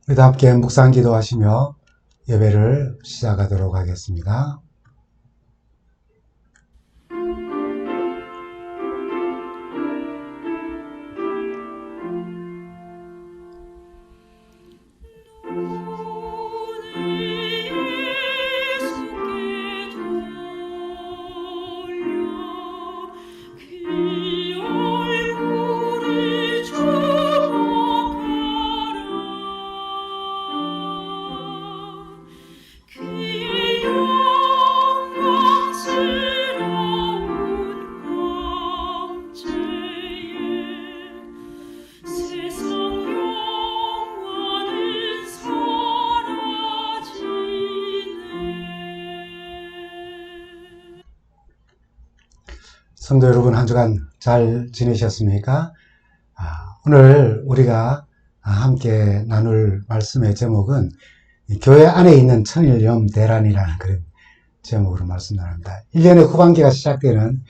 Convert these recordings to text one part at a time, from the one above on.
우리도 함께 묵상 기도하시며 예배를 시작하도록 하겠습니다. 성도 여러분, 한 주간 잘 지내셨습니까? 오늘 우리가 함께 나눌 말씀의 제목은 교회 안에 있는 천일염 대란이라는 그런 제목으로 말씀 나눕니다. 1년의 후반기가 시작되는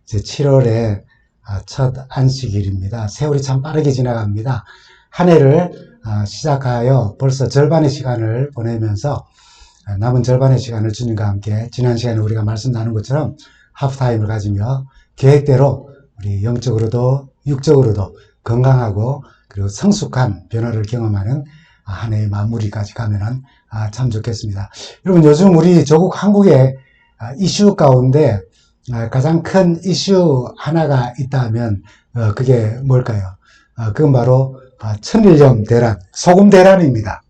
이제 7월의 첫 안식일입니다. 세월이 참 빠르게 지나갑니다. 한 해를 시작하여 벌써 절반의 시간을 보내면서 남은 절반의 시간을 주님과 함께 지난 시간에 우리가 말씀 나눈 것처럼 하프타임을 가지며 계획대로 우리 영적으로도 육적으로도 건강하고 그리고 성숙한 변화를 경험하는 한 해의 마무리까지 가면은 참 좋겠습니다. 여러분, 요즘 우리 조국 한국의 이슈 가운데 가장 큰 이슈 하나가 있다면 그게 뭘까요? 그건 바로 천일염 대란, 소금 대란입니다.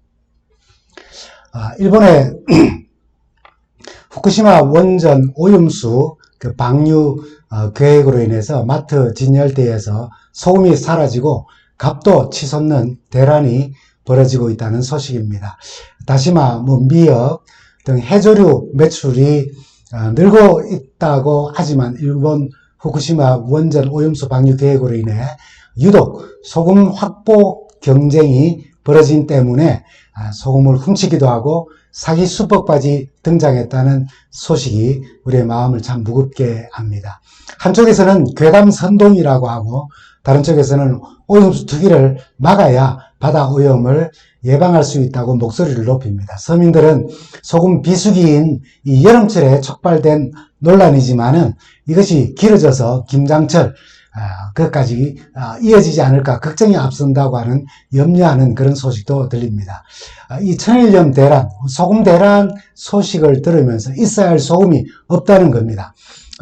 일본의 후쿠시마 원전 오염수 그 방류 계획으로 인해서 마트 진열대에서 소금이 사라지고 값도 치솟는 대란이 벌어지고 있다는 소식입니다. 다시마, 미역 등 해조류 매출이 늘고 있다고 하지만 일본 후쿠시마 원전 오염수 방류 계획으로 인해 유독 소금 확보 경쟁이 벌어진 때문에 소금을 훔치기도 하고 사기 수법까지 등장했다는 소식이 우리의 마음을 참 무겁게 합니다. 한쪽에서는 괴담 선동이라고 하고 다른 쪽에서는 오염수 투기를 막아야 바다 오염을 예방할 수 있다고 목소리를 높입니다. 서민들은 소금 비수기인 이 여름철에 촉발된 논란이지만은 이것이 길어져서 김장철 그것까지 이어지지 않을까 걱정이 앞선다고 하는 염려하는 그런 소식도 들립니다. 이 천일염 대란, 소금 대란 소식을 들으면서 있어야 할 소금이 없다는 겁니다.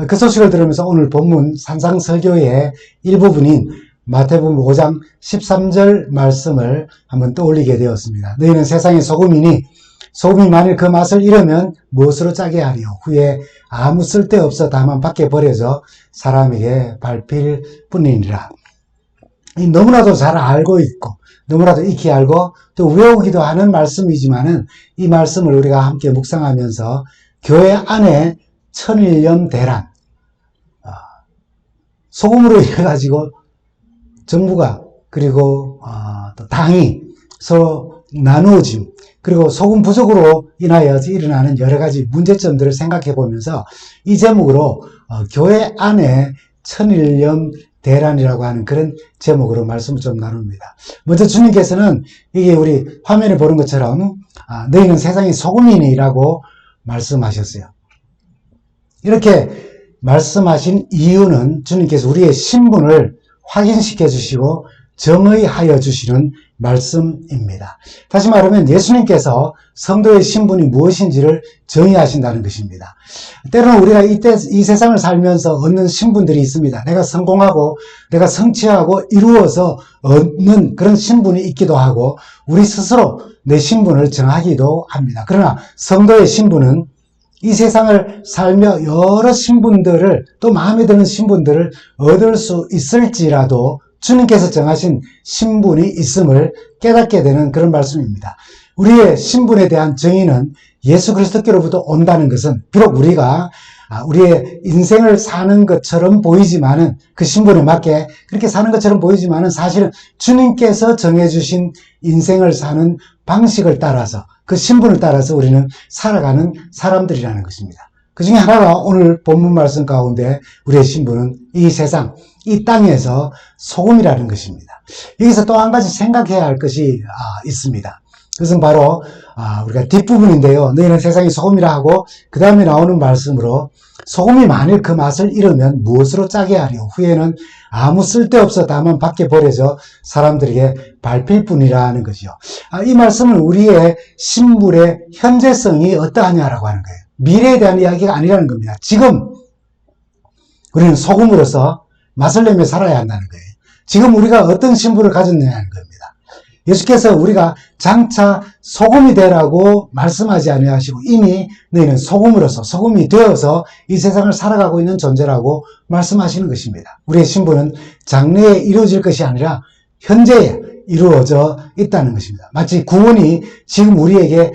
그 소식을 들으면서 오늘 본문 산상설교의 일부분인 마태복음 5장 13절 말씀을 한번 떠올리게 되었습니다. 너희는 세상의 소금이니 소금이 만일 그 맛을 잃으면 무엇으로 짜게 하리요? 후에 아무 쓸데없어 다만 밖에 버려져 사람에게 밟힐 뿐이니라. 너무나도 잘 알고 있고 너무나도 익히 알고 또 외우기도 하는 말씀이지만은 이 말씀을 우리가 함께 묵상하면서 교회 안에 천일염 대란, 소금으로 인해 가지고 정부가 그리고 또 당이 서로 나누어짐, 그리고 소금 부족으로 인하여 일어나는 여러 가지 문제점들을 생각해 보면서 이 제목으로 교회 안에 천일염 대란이라고 하는 그런 제목으로 말씀을 좀 나눕니다. 먼저 주님께서는 이게 우리 화면에 보는 것처럼 너희는 세상의 소금이니라고 말씀하셨어요. 이렇게 말씀하신 이유는 주님께서 우리의 신분을 확인시켜 주시고 정의하여 주시는 말씀입니다. 다시 말하면 예수님께서 성도의 신분이 무엇인지를 정의하신다는 것입니다. 때로는 우리가 이 세상을 살면서 얻는 신분들이 있습니다. 내가 성공하고 내가 성취하고 이루어서 얻는 그런 신분이 있기도 하고 우리 스스로 내 신분을 정하기도 합니다. 그러나 성도의 신분은 이 세상을 살며 여러 신분들을 또 마음에 드는 신분들을 얻을 수 있을지라도 주님께서 정하신 신분이 있음을 깨닫게 되는 그런 말씀입니다. 우리의 신분에 대한 정의는 예수 그리스도께로부터 온다는 것은 비록 우리가 우리의 인생을 사는 것처럼 보이지만은 그 신분에 맞게 그렇게 사는 것처럼 보이지만은 사실은 주님께서 정해주신 인생을 사는 방식을 따라서 그 신분을 따라서 우리는 살아가는 사람들이라는 것입니다. 그 중에 하나가 오늘 본문 말씀 가운데 우리의 신분은 이 세상, 이 땅에서 소금이라는 것입니다. 여기서 또 한 가지 생각해야 할 것이 있습니다. 그것은 바로 우리가 뒷부분인데요. 너희는 세상의 소금이라 하고 그 다음에 나오는 말씀으로 소금이 만일 그 맛을 잃으면 무엇으로 짜게 하리요. 후에는 아무 쓸데없어 다만 밖에 버려져 사람들에게 밟힐 뿐이라 는 것이요. 이 말씀은 우리의 신분의 현재성이 어떠하냐라고 하는 거예요. 미래에 대한 이야기가 아니라는 겁니다. 지금 우리는 소금으로서 맛을 내며 살아야 한다는 거예요. 지금 우리가 어떤 신분을 가졌느냐는 겁니다. 예수께서 우리가 장차 소금이 되라고 말씀하지 아니하시고 이미 너희는 소금으로서 소금이 되어서 이 세상을 살아가고 있는 존재라고 말씀하시는 것입니다. 우리의 신분은 장래에 이루어질 것이 아니라 현재에 이루어져 있다는 것입니다. 마치 구원이 지금 우리에게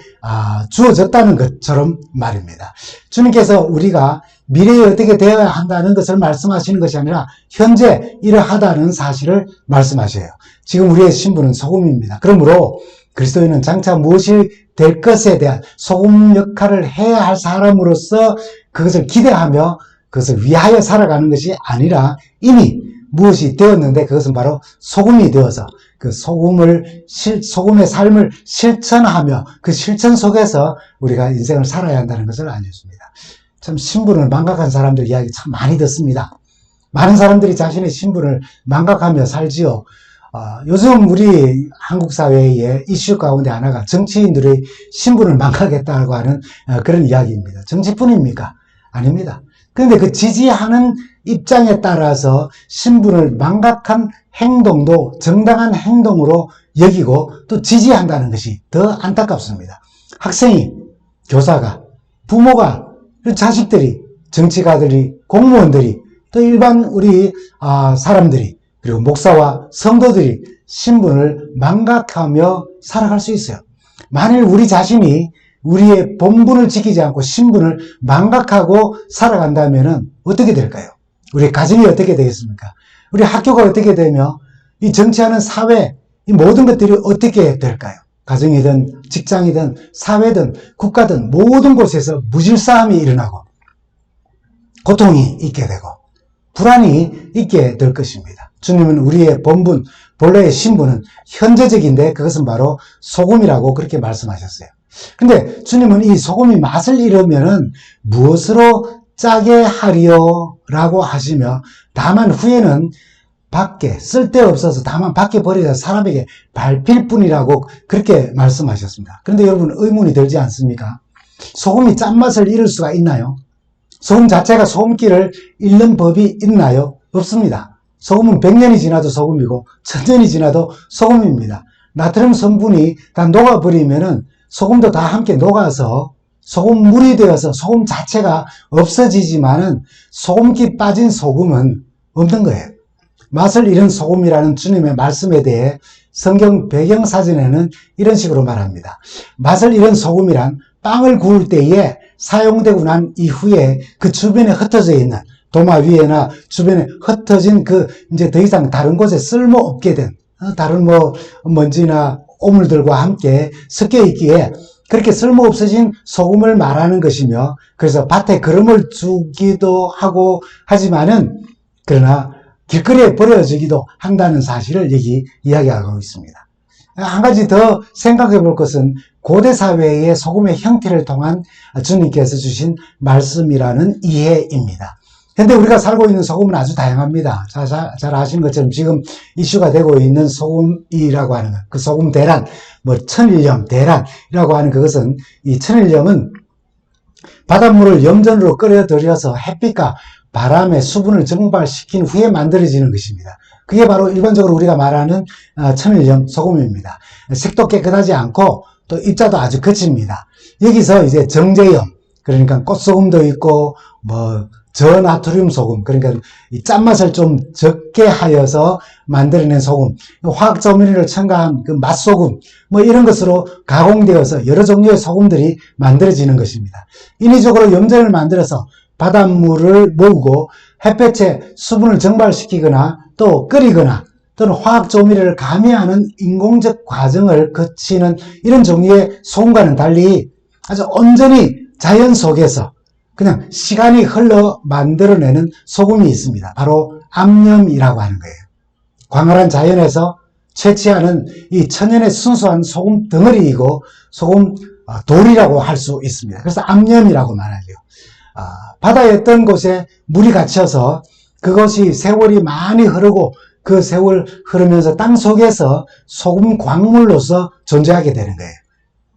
주어졌다는 것처럼 말입니다. 주님께서 우리가 미래에 어떻게 되어야 한다는 것을 말씀하시는 것이 아니라 현재 이러하다는 사실을 말씀하셔요. 지금 우리의 신분은 소금입니다. 그러므로 그리스도인은 장차 무엇이 될 것에 대한 소금 역할을 해야 할 사람으로서 그것을 기대하며 그것을 위하여 살아가는 것이 아니라 이미 무엇이 되었는데 그것은 바로 소금이 되어서 그 소금의 삶을 실천하며 그 실천 속에서 우리가 인생을 살아야 한다는 것을 알려줍니다. 참 신분을 망각한 사람들 이야기 참 많이 듣습니다. 많은 사람들이 자신의 신분을 망각하며 살지요. 요즘 우리 한국 사회의 이슈 가운데 하나가 정치인들의 신분을 망각했다고 하는 그런 이야기입니다. 정치뿐입니까? 아닙니다. 그런데 그 지지하는 입장에 따라서 신분을 망각한 행동도 정당한 행동으로 여기고 또 지지한다는 것이 더 안타깝습니다. 학생이, 교사가, 부모가, 자식들이, 정치가들이, 공무원들이, 또 일반 우리 사람들이, 그리고 목사와 성도들이 신분을 망각하며 살아갈 수 있어요. 만일 우리 자신이 우리의 본분을 지키지 않고 신분을 망각하고 살아간다면 어떻게 될까요? 우리 가정이 어떻게 되겠습니까? 우리 학교가 어떻게 되며 이 정치하는 사회, 이 모든 것들이 어떻게 될까요? 가정이든 직장이든 사회든 국가든 모든 곳에서 무질서함이 일어나고 고통이 있게 되고 불안이 있게 될 것입니다. 주님은 우리의 본분, 본래의 신분은 현재적인데 그것은 바로 소금이라고 그렇게 말씀하셨어요. 근데 주님은 이 소금이 맛을 잃으면은 무엇으로 짜게 하리요? 라고 하시며 다만 후에는 밖에 쓸데없어서 다만 밖에 버려져 사람에게 밟힐 뿐이라고 그렇게 말씀하셨습니다. 그런데 여러분 의문이 들지 않습니까? 소금이 짠맛을 잃을 수가 있나요? 소금 자체가 소금기를 잃는 법이 있나요? 없습니다. 소금은 100년이 지나도 소금이고 1000년이 지나도 소금입니다. 나트륨 성분이 다 녹아버리면은 소금도 다 함께 녹아서 소금물이 되어서 소금 자체가 없어지지만은 소금기 빠진 소금은 없는 거예요. 맛을 잃은 소금이라는 주님의 말씀에 대해 성경 배경사전에는 이런 식으로 말합니다. 맛을 잃은 소금이란 빵을 구울 때에 사용되고 난 이후에 그 주변에 흩어져 있는 도마 위에나 주변에 흩어진 이제 더 이상 다른 곳에 쓸모없게 된 다른 먼지나 오물들과 함께 섞여 있기에 그렇게 쓸모없어진 소금을 말하는 것이며 그래서 밭에 거름을 주기도 하고 하지만은 그러나 길거리에 버려지기도 한다는 사실을 여기 이야기하고 있습니다. 한 가지 더 생각해 볼 것은 고대 사회의 소금의 형태를 통한 주님께서 주신 말씀이라는 이해입니다. 현대 우리가 살고 있는 소금은 아주 다양합니다. 잘 아시는 것처럼 지금 이슈가 되고 있는 소금이라고 하는 것, 그 소금 대란, 천일염 대란이라고 하는 그것은 이 천일염은 바닷물을 염전으로 끓여들여서 햇빛과 바람의 수분을 증발시킨 후에 만들어지는 것입니다. 그게 바로 일반적으로 우리가 말하는 천일염 소금입니다. 색도 깨끗하지 않고 또 입자도 아주 거칩니다. 여기서 이제 정제염, 그러니까 꽃소금도 있고 저나트륨 소금, 그러니까 이 짠맛을 좀 적게 하여서 만들어낸 소금, 화학 조미료를 첨가한 그 맛소금, 이런 것으로 가공되어서 여러 종류의 소금들이 만들어지는 것입니다. 인위적으로 염전을 만들어서 바닷물을 모으고 햇볕에 수분을 증발시키거나 또 끓이거나 또는 화학 조미료를 가미하는 인공적 과정을 거치는 이런 종류의 소금과는 달리 아주 온전히 자연 속에서 그냥 시간이 흘러 만들어내는 소금이 있습니다. 바로 암염이라고 하는 거예요. 광활한 자연에서 채취하는 이 천연의 순수한 소금 덩어리이고 소금 돌이라고 할 수 있습니다. 그래서 암염이라고 말하죠. 바다의 어떤 곳에 물이 갇혀서 그것이 세월이 많이 흐르고 그 세월 흐르면서 땅 속에서 소금 광물로서 존재하게 되는 거예요.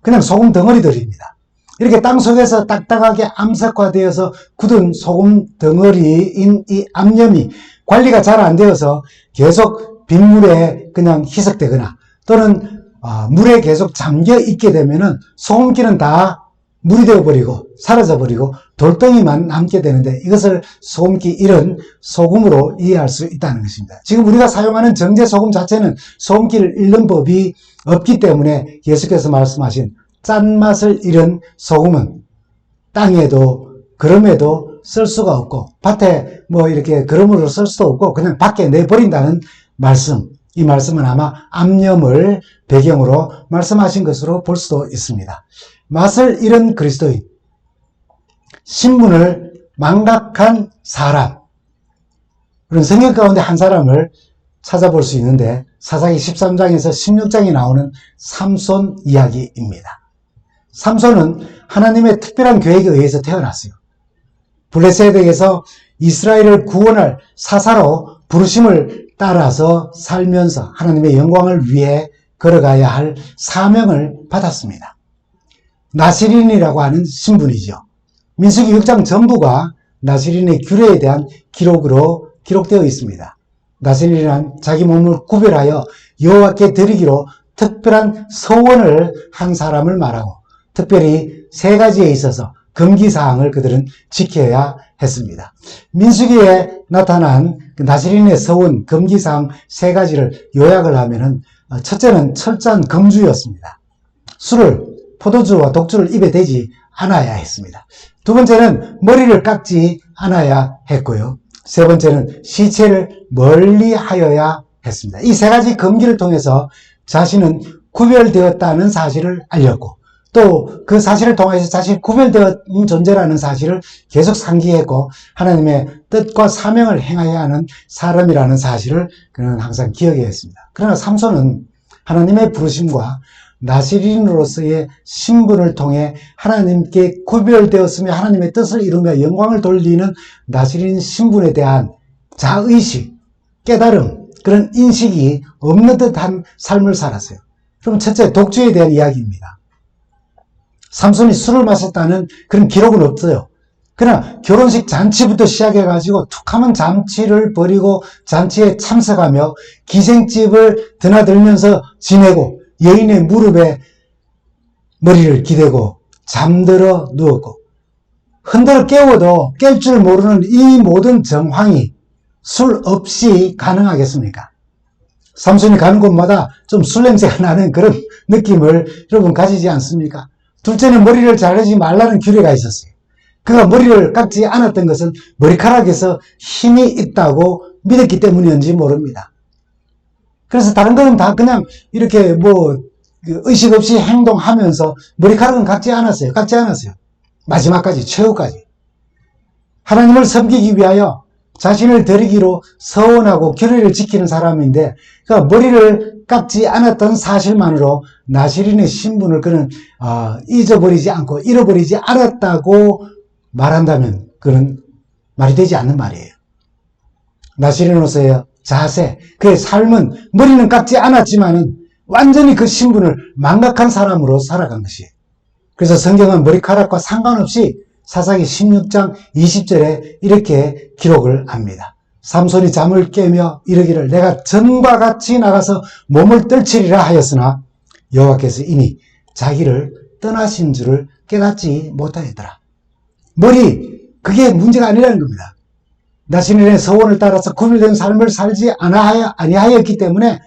그냥 소금 덩어리들입니다. 이렇게 땅 속에서 딱딱하게 암석화되어서 굳은 소금 덩어리인 이 암염이 관리가 잘 안 되어서 계속 빗물에 그냥 희석되거나 또는 물에 계속 잠겨 있게 되면은 소금기는 다 물이 되어버리고 사라져버리고 돌덩이만 남게 되는데 이것을 소금기 이런 소금으로 이해할 수 있다는 것입니다. 지금 우리가 사용하는 정제 소금 자체는 소금기를 잃는 법이 없기 때문에 예수께서 말씀하신 짠맛을 잃은 소금은 땅에도 거름에도 쓸 수가 없고 밭에 뭐 이렇게 거름으로 쓸 수도 없고 그냥 밖에 내버린다는 말씀, 이 말씀은 아마 암염을 배경으로 말씀하신 것으로 볼 수도 있습니다. 맛을 잃은 그리스도인, 신분을 망각한 사람, 그런 성경 가운데 한 사람을 찾아볼 수 있는데 사사기 13장에서 16장에 나오는 삼손 이야기입니다. 삼손은 하나님의 특별한 계획에 의해서 태어났어요. 블레셋에게서 이스라엘을 구원할 사사로 부르심을 따라서 살면서 하나님의 영광을 위해 걸어가야 할 사명을 받았습니다. 나시린이라고 하는 신분이죠. 민수기 6장 전부가 나시린의 규례에 대한 기록으로 기록되어 있습니다. 나시린이란 자기 몸을 구별하여 여호와께 드리기로 특별한 서원을 한 사람을 말하고 특별히 세 가지에 있어서 금기사항을 그들은 지켜야 했습니다. 민수기에 나타난 나시린의 서원 금기사항 세 가지를 요약을 하면은 첫째는 철저한 금주였습니다. 술을 포도주와 독주를 입에 대지 않아야 했습니다. 두 번째는 머리를 깎지 않아야 했고요. 세 번째는 시체를 멀리 하여야 했습니다. 이 세 가지 금기를 통해서 자신은 구별되었다는 사실을 알렸고 또 그 사실을 통해서 자신이 구별되었는 존재라는 사실을 계속 상기했고 하나님의 뜻과 사명을 행해야 하는 사람이라는 사실을 그는 항상 기억해야 했습니다. 그러나 삼손은 하나님의 부르심과 나시린으로서의 신분을 통해 하나님께 구별되었으며 하나님의 뜻을 이루며 영광을 돌리는 나시린 신분에 대한 자의식, 깨달음, 그런 인식이 없는 듯한 삶을 살았어요. 그럼 첫째, 독주에 대한 이야기입니다. 삼손이 술을 마셨다는 그런 기록은 없어요. 그러나 결혼식 잔치부터 시작해가지고 툭하면 잔치를 벌이고 잔치에 참석하며 기생집을 드나들면서 지내고 여인의 무릎에 머리를 기대고 잠들어 누웠고 흔들어 깨워도 깰 줄 모르는 이 모든 정황이 술 없이 가능하겠습니까? 삼손이 가는 곳마다 좀 술 냄새가 나는 그런 느낌을 여러분 가지지 않습니까? 둘째는 머리를 자르지 말라는 규례가 있었어요. 그가 머리를 깎지 않았던 것은 머리카락에서 힘이 있다고 믿었기 때문인지 모릅니다. 그래서 다른 거는 다 그냥 이렇게 뭐 의식 없이 행동하면서 머리카락은 깎지 않았어요. 마지막까지, 최후까지. 하나님을 섬기기 위하여 자신을 드리기로 서원하고 규례를 지키는 사람인데 그러니까 머리를 깎지 않았던 사실만으로 나시린의 신분을 그는 잊어버리지 않고 잃어버리지 않았다고 말한다면 그는 말이 되지 않는 말이에요. 나시린으로서의 자세, 그의 삶은 머리는 깎지 않았지만은 완전히 그 신분을 망각한 사람으로 살아간 것이에요. 그래서 성경은 머리카락과 상관없이 사사기 16장 20절에 이렇게 기록을 합니다. 삼손이 잠을 깨며 이르기를 내가 전과 같이 나가서 몸을 떨치리라 하였으나 여호와께서 이미 자기를 떠나신 줄을 깨닫지 못하였더라. 머리, 그게 문제가 아니라는 겁니다. 나시린의 서원을 따라서 구별된 삶을 살지 아니하였기 때문에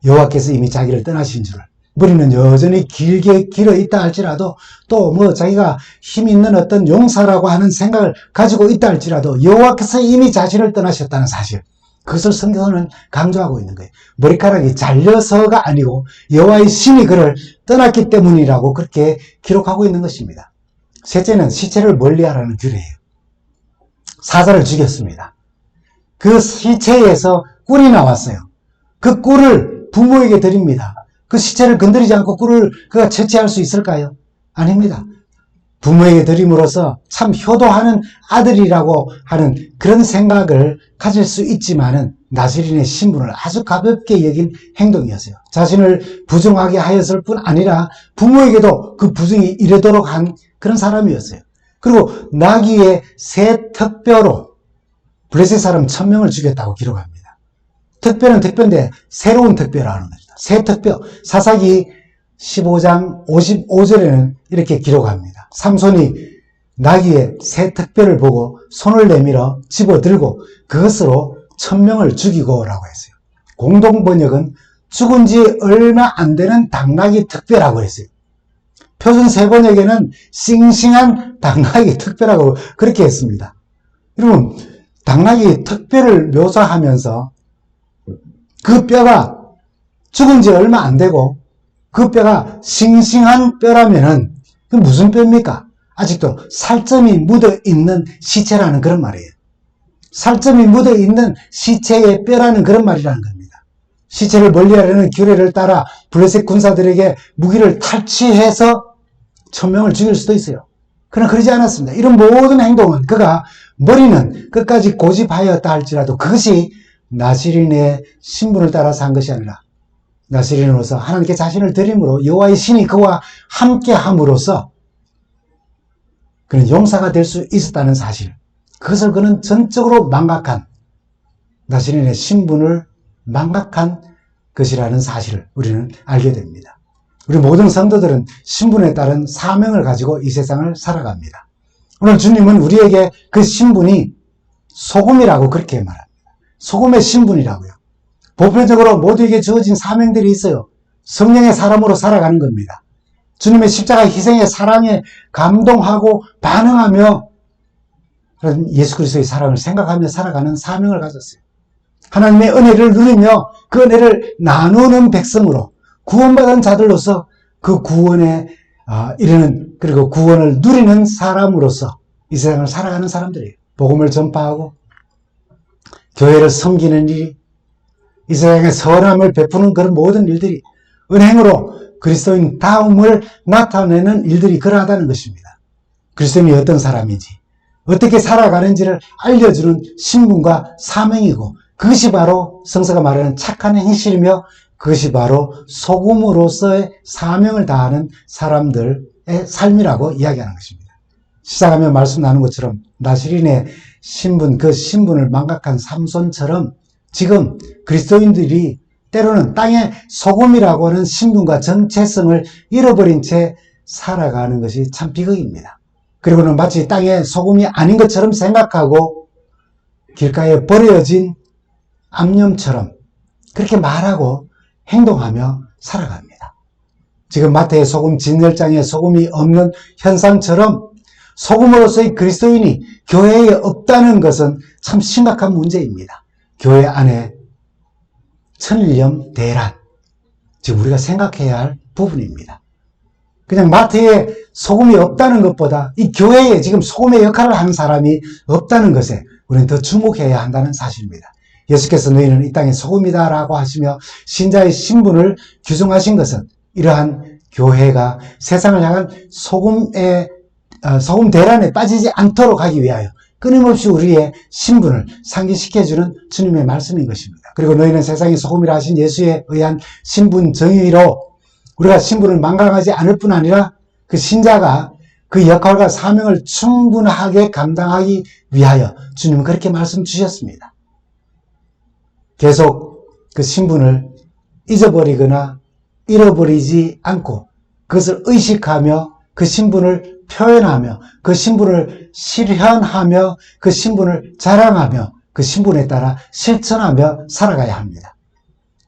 여호와께서 이미 자기를 떠나신 줄을, 머리는 여전히 길게 길어 있다 할지라도 또 뭐 자기가 힘 있는 어떤 용사라고 하는 생각을 가지고 있다 할지라도 여호와께서 이미 자신을 떠나셨다는 사실, 그것을 성경은 강조하고 있는 거예요. 머리카락이 잘려서가 아니고 여호와의 신이 그를 떠났기 때문이라고 그렇게 기록하고 있는 것입니다. 셋째는 시체를 멀리하라는 규례예요. 사자를 죽였습니다. 그 시체에서 꿀이 나왔어요. 그 꿀을 부모에게 드립니다. 그 시체를 건드리지 않고 꿀을 그가 채취할 수 있을까요? 아닙니다. 부모에게 드림으로써 참 효도하는 아들이라고 하는 그런 생각을 가질 수 있지만은 나시린의 신분을 아주 가볍게 여긴 행동이었어요. 자신을 부정하게 하였을 뿐 아니라 부모에게도 그 부정이 이르도록 한 그런 사람이었어요. 그리고 나귀의 새 턱뼈로 블레셋 사람 1000명을 죽였다고 기록합니다. 턱뼈는 턱뼈인데 새로운 턱뼈라는 겁니다. 새 턱뼈. 사사기 15장 55절에는 이렇게 기록합니다. 삼손이 나귀의 새 턱뼈를 보고 손을 내밀어 집어들고 그것으로 1000명을 죽이고 라고 했어요. 공동 번역은 죽은 지 얼마 안 되는 당나귀 턱뼈라고 했어요. 표준 세 번역에는 싱싱한 당나귀 턱뼈라고 그렇게 했습니다. 여러분, 당나귀 턱뼈를 묘사하면서 그 뼈가 죽은 지 얼마 안 되고 그 뼈가 싱싱한 뼈라면은 그 무슨 뼈입니까? 아직도 살점이 묻어있는 시체라는 그런 말이에요. 살점이 묻어있는 시체의 뼈라는 그런 말이라는 겁니다. 시체를 멀리하려는 규례를 따라 블레셋 군사들에게 무기를 탈취해서 1000명을 죽일 수도 있어요. 그러나 그러지 않았습니다. 이런 모든 행동은 그가 머리는 끝까지 고집하였다 할지라도 그것이 나시린의 신분을 따라서 한 것이 아니라 나시린으로서 하나님께 자신을 드림으로 여호와의 신이 그와 함께 함으로써 그는 용사가 될 수 있었다는 사실, 그것을 그는 전적으로 망각한, 나시린의 신분을 망각한 것이라는 사실을 우리는 알게 됩니다. 우리 모든 성도들은 신분에 따른 사명을 가지고 이 세상을 살아갑니다. 오늘 주님은 우리에게 그 신분이 소금이라고 그렇게 말합니다. 소금의 신분이라고요. 보편적으로 모두에게 주어진 사명들이 있어요. 성령의 사람으로 살아가는 겁니다. 주님의 십자가 희생의 사랑에 감동하고 반응하며 예수 그리스도의 사랑을 생각하며 살아가는 사명을 가졌어요. 하나님의 은혜를 누리며 그 은혜를 나누는 백성으로 구원받은 자들로서 그 구원에 이르는, 그리고 구원을 누리는 사람으로서 이 세상을 살아가는 사람들이에요. 복음을 전파하고 교회를 섬기는 일이, 이 세상에 선함을 베푸는 그런 모든 일들이 은행으로 그리스도인 다움을 나타내는 일들이 그러하다는 것입니다. 그리스도인이 어떤 사람인지, 어떻게 살아가는지를 알려주는 신분과 사명이고, 그것이 바로 성서가 말하는 착한 행실이며 그것이 바로 소금으로서의 사명을 다하는 사람들의 삶이라고 이야기하는 것입니다. 시작하며 말씀 나눈 것처럼 나시린의 신분, 그 신분을 망각한 삼손처럼 지금 그리스도인들이 때로는 땅의 소금이라고 하는 신분과 정체성을 잃어버린 채 살아가는 것이 참 비극입니다. 그리고는 마치 땅의 소금이 아닌 것처럼 생각하고 길가에 버려진 암염처럼 그렇게 말하고 행동하며 살아갑니다. 지금 마태의 소금 진열장에 소금이 없는 현상처럼 소금으로서의 그리스도인이 교회에 없다는 것은 참 심각한 문제입니다. 교회 안에 천일염 대란, 지금 우리가 생각해야 할 부분입니다. 그냥 마태에 소금이 없다는 것보다 이 교회에 지금 소금의 역할을 하는 사람이 없다는 것에 우리는 더 주목해야 한다는 사실입니다. 예수께서 너희는 이 땅의 소금이다 라고 하시며 신자의 신분을 규정하신 것은 이러한 교회가 세상을 향한 소금 대란에 빠지지 않도록 하기 위하여 끊임없이 우리의 신분을 상기시켜주는 주님의 말씀인 것입니다. 그리고 너희는 세상의 소금이라 하신 예수에 의한 신분 정의로 우리가 신분을 망각하지 않을 뿐 아니라 그 신자가 그 역할과 사명을 충분하게 감당하기 위하여 주님은 그렇게 말씀 주셨습니다. 계속 그 신분을 잊어버리거나 잃어버리지 않고 그것을 의식하며 그 신분을 표현하며 그 신분을 실현하며 그 신분을 자랑하며 그 신분에 따라 실천하며 살아가야 합니다.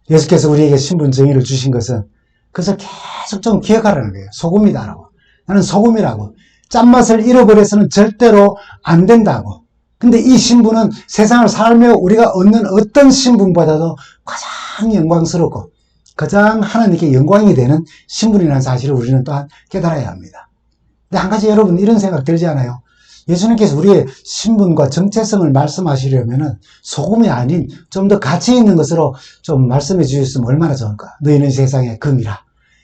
예수께서 우리에게 신분 정의를 주신 것은 그것을 계속 좀 기억하라는 거예요. 소금이다라고. 나는 소금이라고. 짠맛을 잃어버려서는 절대로 안 된다고. 근데 이 신분은 세상을 살며 우리가 얻는 어떤 신분보다도 가장 영광스럽고 가장 하나님께 영광이 되는 신분이라는 사실을 우리는 또한 깨달아야 합니다. 근데 한 가지 여러분 이런 생각 들지 않아요? 예수님께서 우리의 신분과 정체성을 말씀하시려면은 소금이 아닌 좀 더 가치 있는 것으로 좀 말씀해 주셨으면 얼마나 좋을까. 너희는 세상의 금이라.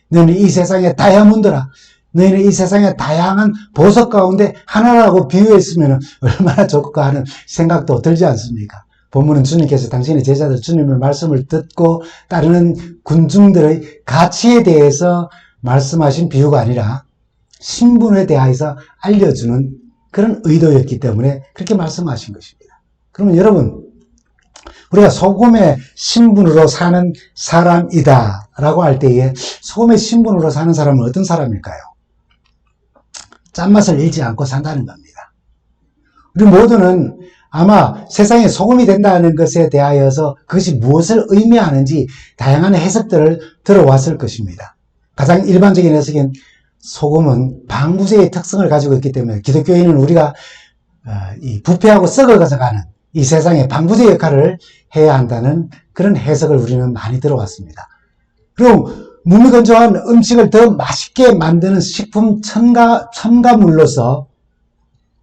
너희는 이 세상의 다이아몬드라. 너희는 이 세상의 다양한 보석 가운데 하나라고 비유했으면 얼마나 좋을까 하는 생각도 들지 않습니까? 본문은 주님께서 당신의 제자들 주님의 말씀을 듣고 따르는 군중들의 가치에 대해서 말씀하신 비유가 아니라 신분에 대하여서 알려주는 그런 의도였기 때문에 그렇게 말씀하신 것입니다. 그러면 여러분, 우리가 소금의 신분으로 사는 사람이다 라고 할 때에 소금의 신분으로 사는 사람은 어떤 사람일까요? 짠맛을 잃지 않고 산다는 겁니다. 우리 모두는 아마 세상에 소금이 된다는 것에 대하여서 그것이 무엇을 의미하는지 다양한 해석들을 들어왔을 것입니다. 가장 일반적인 해석은 소금은 방부제의 특성을 가지고 있기 때문에 기독교인은 우리가 이 부패하고 썩어가서 가는 이 세상의 방부제 역할을 해야 한다는 그런 해석을 우리는 많이 들어왔습니다. 그리고 무미건조한 음식을 더 맛있게 만드는 식품 첨가물로서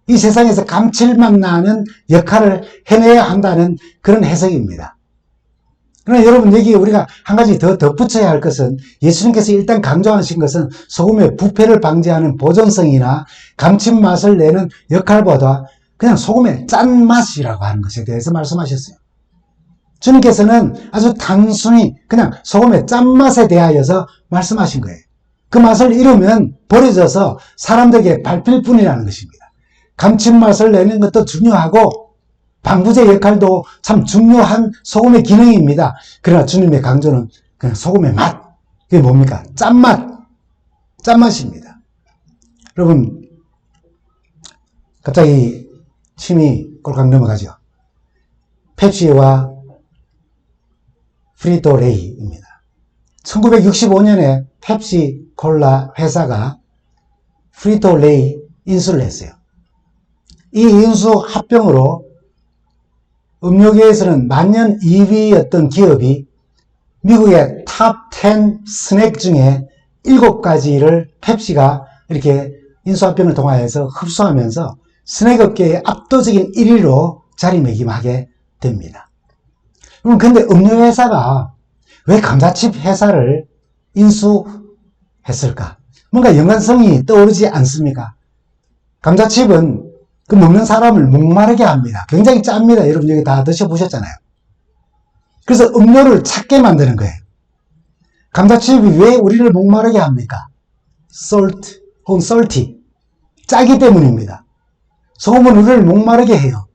이 세상에서 감칠맛 나는 역할을 해내야 한다는 그런 해석입니다. 그러나 여러분, 여기 우리가 한 가지 더 덧붙여야 할 것은 예수님께서 일단 강조하신 것은 소금의 부패를 방지하는 보존성이나 감칠맛을 내는 역할보다 그냥 소금의 짠맛이라고 하는 것에 대해서 말씀하셨어요. 주님께서는 아주 단순히 그냥 소금의 짠맛에 대하여서 말씀하신 거예요. 그 맛을 잃으면 버려져서 사람들에게 밟힐 뿐이라는 것입니다. 감칠맛을 내는 것도 중요하고 방부제 역할도 참 중요한 소금의 기능입니다. 그러나 주님의 강조는 그냥 소금의 맛. 그게 뭡니까? 짠맛. 짠맛입니다. 여러분, 갑자기 침이 꼴깍 넘어가죠. 펩시와 프리토레이입니다. 1965년에 펩시 콜라 회사가 프리토레이 인수를 했어요. 이 인수 합병으로 음료계에서는 만년 2위였던 기업이 미국의 탑 10 스낵 중에 7가지를 펩시가 이렇게 인수합병을 통하여서 흡수하면서 스낵업계의 압도적인 1위로 자리매김하게 됩니다. 그런데 음료회사가 왜 감자칩 회사를 인수했을까? 뭔가 연관성이 떠오르지 않습니까? 감자칩은 그 먹는 사람을 목마르게 합니다. 굉장히 짭니다. 여러분 여기 다 드셔보셨잖아요. 그래서 음료를 찾게 만드는 거예요. 감자칩이 왜 우리를 목마르게 합니까? salt 혹은 salty. 짜기 때문입니다. 소금은 우리를 목마르게 해요.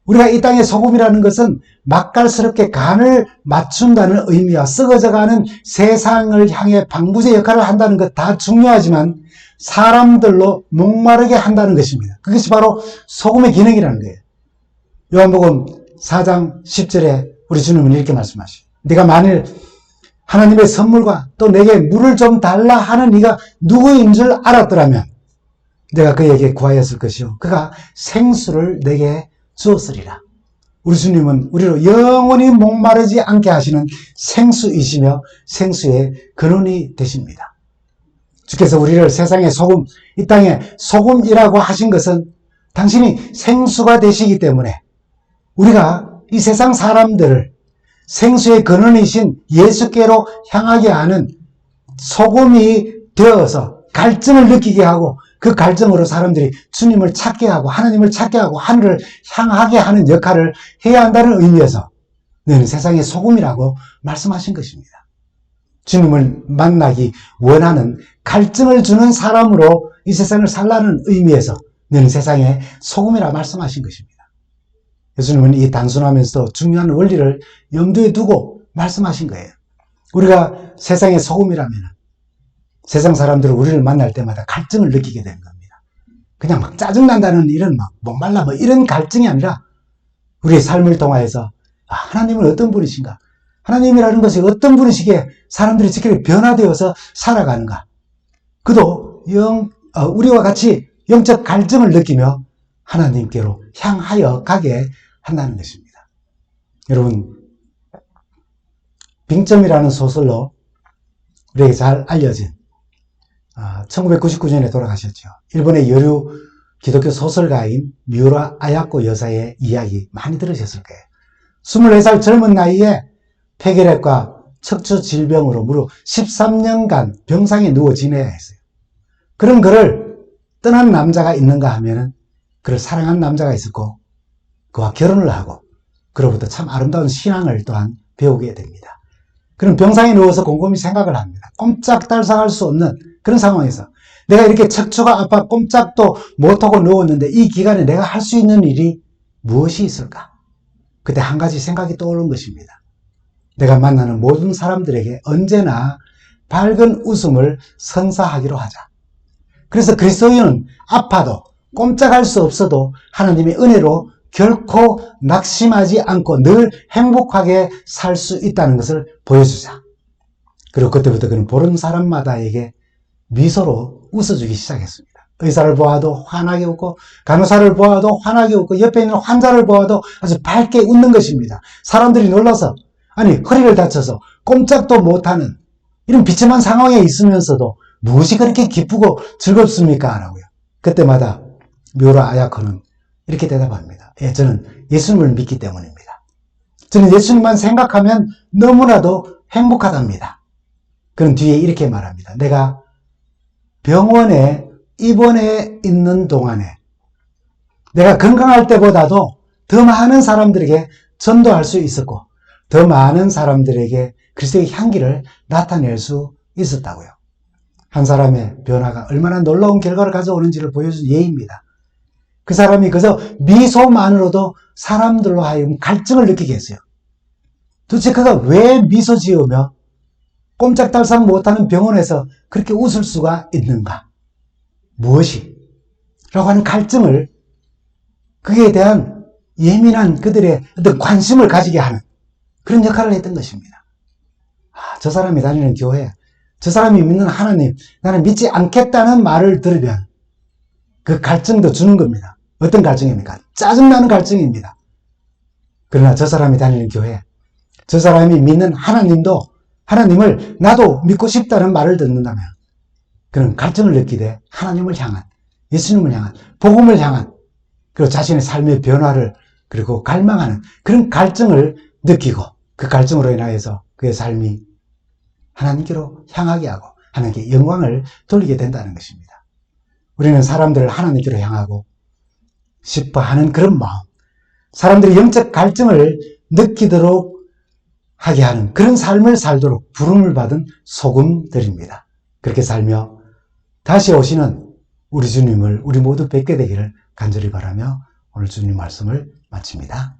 우리가 이 땅의 소금이라는 것은 맛깔스럽게 간을 맞춘다는 의미와 썩어져가는 세상을 향해 방부제 역할을 한다는 것 다 중요하지만 사람들로 목마르게 한다는 것입니다. 그것이 바로 소금의 기능이라는 거예요. 요한복음 4장 10절에 우리 주님은 이렇게 말씀하시죠. 네가 만일 하나님의 선물과 또 내게 물을 좀 달라 하는 네가 누구인 줄 알았더라면 내가 그에게 구하였을 것이요 그가 생수를 내게 주었으리라. 우리 주님은 우리로 영원히 목마르지 않게 하시는 생수이시며 생수의 근원이 되십니다. 주께서 우리를 세상의 소금, 이 땅의 소금이라고 하신 것은 당신이 생수가 되시기 때문에 우리가 이 세상 사람들을 생수의 근원이신 예수께로 향하게 하는 소금이 되어서 갈증을 느끼게 하고 그 갈증으로 사람들이 주님을 찾게 하고 하나님을 찾게 하고 하늘을 향하게 하는 역할을 해야 한다는 의미에서 너는 세상의 소금이라고 말씀하신 것입니다. 주님을 만나기 원하는 갈증을 주는 사람으로 이 세상을 살라는 의미에서 너는 세상의 소금이라 말씀하신 것입니다. 예수님은 이 단순하면서도 중요한 원리를 염두에 두고 말씀하신 거예요. 우리가 세상의 소금이라면 세상 사람들은 우리를 만날 때마다 갈증을 느끼게 되는 겁니다. 그냥 막 짜증난다는 이런 막 목말라 뭐 이런 갈증이 아니라 우리의 삶을 통하여서 하나님은 어떤 분이신가? 하나님이라는 것이 어떤 분이시기에 사람들이 지금 변화되어서 살아가는가? 그도 우리와 같이 영적 갈증을 느끼며 하나님께로 향하여 가게 한다는 것입니다. 여러분, 빙점이라는 소설로 우리에게 잘 알려진 1999년에 돌아가셨죠. 일본의 여류 기독교 소설가인 미우라 아야코 여사의 이야기 많이 들으셨을 거예요. 24살 젊은 나이에 폐결핵과 척추 질병으로 무려 13년간 병상에 누워 지내야 했어요. 그런 그를 떠난 남자가 있는가 하면은 그를 사랑한 남자가 있었고 그와 결혼을 하고 그로부터 참 아름다운 신앙을 또한 배우게 됩니다. 그런 병상에 누워서 곰곰이 생각을 합니다. 꼼짝달싹할 수 없는 그런 상황에서 내가 이렇게 척추가 아파 꼼짝도 못하고 누웠는데 이 기간에 내가 할 수 있는 일이 무엇이 있을까? 그때 한 가지 생각이 떠오른 것입니다. 내가 만나는 모든 사람들에게 언제나 밝은 웃음을 선사하기로 하자. 그래서 그리스도인은 아파도 꼼짝할 수 없어도 하나님의 은혜로 결코 낙심하지 않고 늘 행복하게 살 수 있다는 것을 보여주자. 그리고 그때부터 그는 보는 사람마다에게 미소로 웃어주기 시작했습니다. 의사를 보아도 환하게 웃고 간호사를 보아도 환하게 웃고 옆에 있는 환자를 보아도 아주 밝게 웃는 것입니다. 사람들이 놀라서 아니 허리를 다쳐서 꼼짝도 못하는 이런 비참한 상황에 있으면서도 무엇이 그렇게 기쁘고 즐겁습니까? 라고요. 그때마다 미우라 아야코는 이렇게 대답합니다. 저는 예수님을 믿기 때문입니다. 저는 예수님만 생각하면 너무나도 행복하답니다. 그런 뒤에 이렇게 말합니다. 내가 병원에 입원해 있는 동안에 내가 건강할 때보다도 더 많은 사람들에게 전도할 수 있었고 더 많은 사람들에게 그리스도의 향기를 나타낼 수 있었다고요. 한 사람의 변화가 얼마나 놀라운 결과를 가져오는지를 보여준 예입니다. 그 사람이 그저 미소만으로도 사람들로 하여금 갈증을 느끼게 했어요. 도대체 그가 왜 미소 지으며 꼼짝달싹 못하는 병원에서 그렇게 웃을 수가 있는가? 무엇이? 라고 하는 갈증을 그에 대한 예민한 그들의 어떤 관심을 가지게 하는 그런 역할을 했던 것입니다. 저 사람이 다니는 교회, 저 사람이 믿는 하나님, 나는 믿지 않겠다는 말을 들으면 그 갈증도 주는 겁니다. 어떤 갈증입니까? 짜증나는 갈증입니다. 그러나 저 사람이 다니는 교회, 저 사람이 믿는 하나님을 나도 믿고 싶다는 말을 듣는다면 그는 갈증을 느끼되 하나님을 향한, 예수님을 향한, 복음을 향한, 그리고 자신의 삶의 변화를 그리고 갈망하는 그런 갈증을 느끼고 그 갈증으로 인하여서 그의 삶이 하나님께로 향하게 하고 하나님께 영광을 돌리게 된다는 것입니다. 우리는 사람들을 하나님께로 향하고 싶어 하는 그런 마음, 사람들이 영적 갈증을 느끼도록 하게 하는 그런 삶을 살도록 부름을 받은 소금들입니다. 그렇게 살며 다시 오시는 우리 주님을 우리 모두 뵙게 되기를 간절히 바라며 오늘 주님 말씀을 마칩니다.